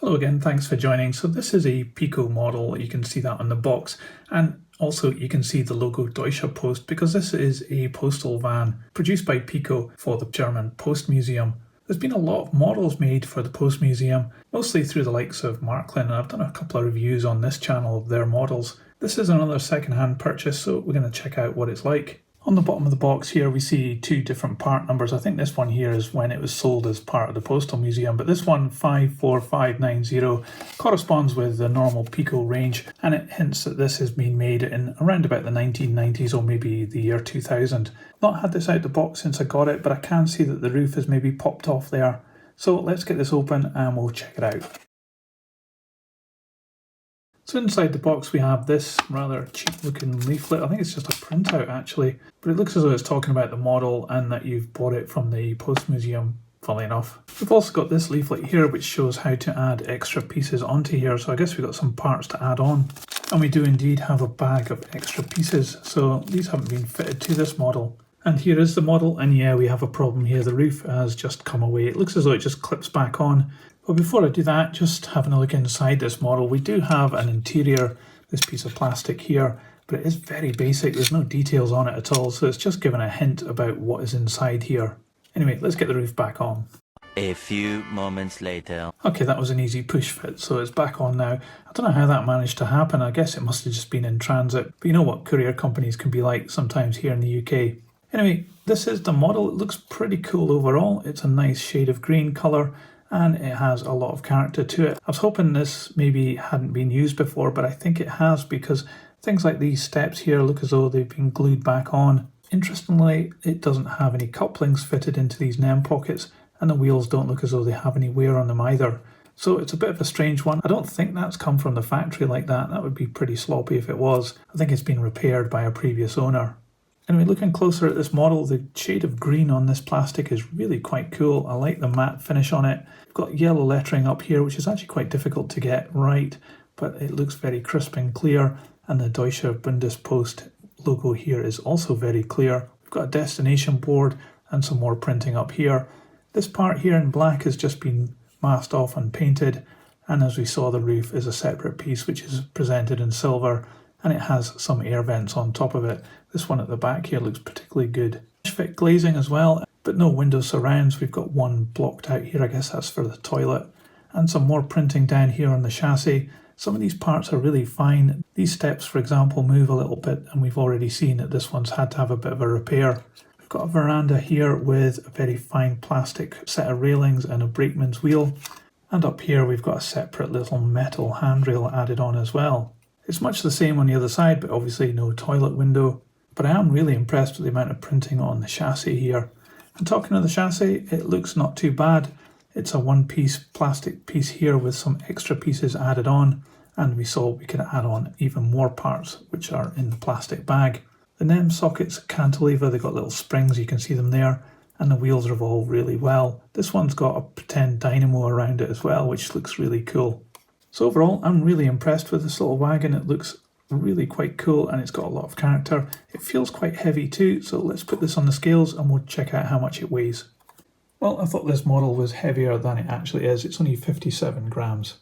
Hello again, thanks for joining. So this is a Piko model, you can see that on the box, and also you can see the logo Deutsche Post because this is a postal van produced by Piko for the German Post Museum. There's been a lot of models made for the Post Museum, mostly through the likes of Marklin, and I've done a couple of reviews on this channel of their models. This is another second-hand purchase, so we're going to check out what it's like. On the bottom of the box here we see two different part numbers. I think this one here is when it was sold as part of the Postal Museum, but this one 54590 corresponds with the normal Piko range, and it hints that this has been made in around about the 1990s or maybe the year 2000. I've not had this out the box since I got it, but I can see that the roof has maybe popped off there. So let's get this open and we'll check it out. So inside the box we have this rather cheap looking leaflet. I think it's just a printout actually, but it looks as though it's talking about the model and that you've bought it from the Post Museum, funnily enough. We've also got this leaflet here which shows how to add extra pieces onto here, so I guess we've got some parts to add on. And we do indeed have a bag of extra pieces, so these haven't been fitted to this model. And here is the model, and yeah, we have a problem here. The roof has just come away. It looks as though it just clips back on. But before I do that, just having a look inside this model, we do have an interior, this piece of plastic here, but it is very basic. There's no details on it at all, so it's just giving a hint about what is inside here. Anyway, let's get the roof back on. A few moments later. Okay, that was an easy push fit, so it's back on now. I don't know how that managed to happen. I guess it must have just been in transit. But you know what courier companies can be like sometimes here in the UK. Anyway, this is the model. It looks pretty cool overall. It's a nice shade of green colour, and it has a lot of character to it. I was hoping this maybe hadn't been used before, but I think it has, because things like these steps here look as though they've been glued back on. Interestingly, it doesn't have any couplings fitted into these NEM pockets, and the wheels don't look as though they have any wear on them either. So it's a bit of a strange one. I don't think that's come from the factory like that. That would be pretty sloppy if it was. I think it's been repaired by a previous owner. Anyway, looking closer at this model, the shade of green on this plastic is really quite cool. I like the matte finish on it. We've got yellow lettering up here, which is actually quite difficult to get right, but it looks very crisp and clear. And the Deutsche Post logo here is also very clear. We've got a destination board and some more printing up here. This part here in black has just been masked off and painted. And as we saw, the roof is a separate piece, which is presented in silver, and it has some air vents on top of it. This one at the back here looks particularly good. Fit glazing as well, but no window surrounds. We've got one blocked out here, I guess that's for the toilet. And some more printing down here on the chassis. Some of these parts are really fine. These steps, for example, move a little bit, and we've already seen that this one's had to have a bit of a repair. We've got a veranda here with a very fine plastic set of railings and a brakeman's wheel. And up here we've got a separate little metal handrail added on as well. It's much the same on the other side, but obviously no toilet window. But I am really impressed with the amount of printing on the chassis here. And talking of the chassis, it looks not too bad. It's a one-piece plastic piece here with some extra pieces added on. And we saw we could add on even more parts, which are in the plastic bag. The NEM sockets cantilever, they've got little springs, you can see them there. And the wheels revolve really well. This one's got a pretend dynamo around it as well, which looks really cool. So overall, I'm really impressed with this little wagon. It looks really quite cool and it's got a lot of character. It feels quite heavy too, so let's put this on the scales and we'll check out how much it weighs. Well, I thought this model was heavier than it actually is. It's only 57 grams.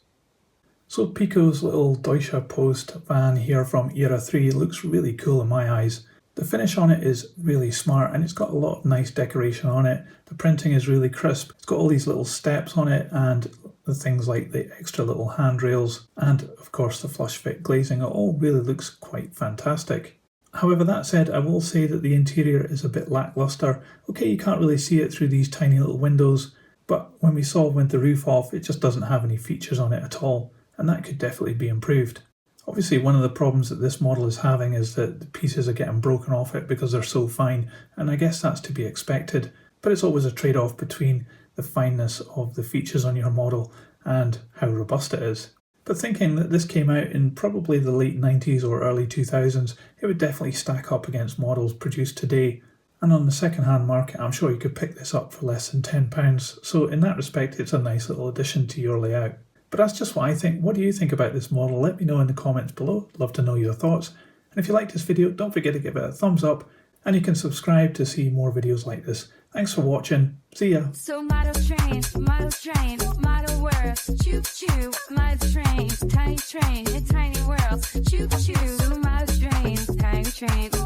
So Piko's little Deutsche Post van here from Era 3 looks really cool in my eyes. The finish on it is really smart and it's got a lot of nice decoration on it. The printing is really crisp. It's got all these little steps on it and the things like the extra little handrails and of course the flush fit glazing. It all really looks quite fantastic. However, that said, I will say that the interior is a bit lackluster. Okay, you can't really see it through these tiny little windows, but when we saw with the roof off, it just doesn't have any features on it at all, and that could definitely be improved. Obviously, one of the problems that this model is having is that the pieces are getting broken off it because they're so fine, and I guess that's to be expected, but it's always a trade-off between the fineness of the features on your model and how robust it is. But thinking that this came out in probably the late 90s or early 2000s, it would definitely stack up against models produced today. And on the second-hand market, I'm sure you could pick this up for less than £10, so in that respect, it's a nice little addition to your layout. But that's just what I think. What do you think about this model? Let me know in the comments below. Love to know your thoughts. And if you liked this video, don't forget to give it a thumbs up, and you can subscribe to see more videos like this. Thanks for watching. See ya. So model trains, model worlds, choo choo, model trains, tiny worlds, choo choo, model trains,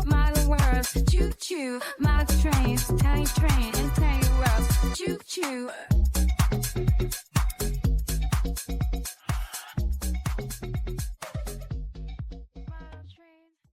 model worlds, choo choo, model trains, tiny worlds, choo choo.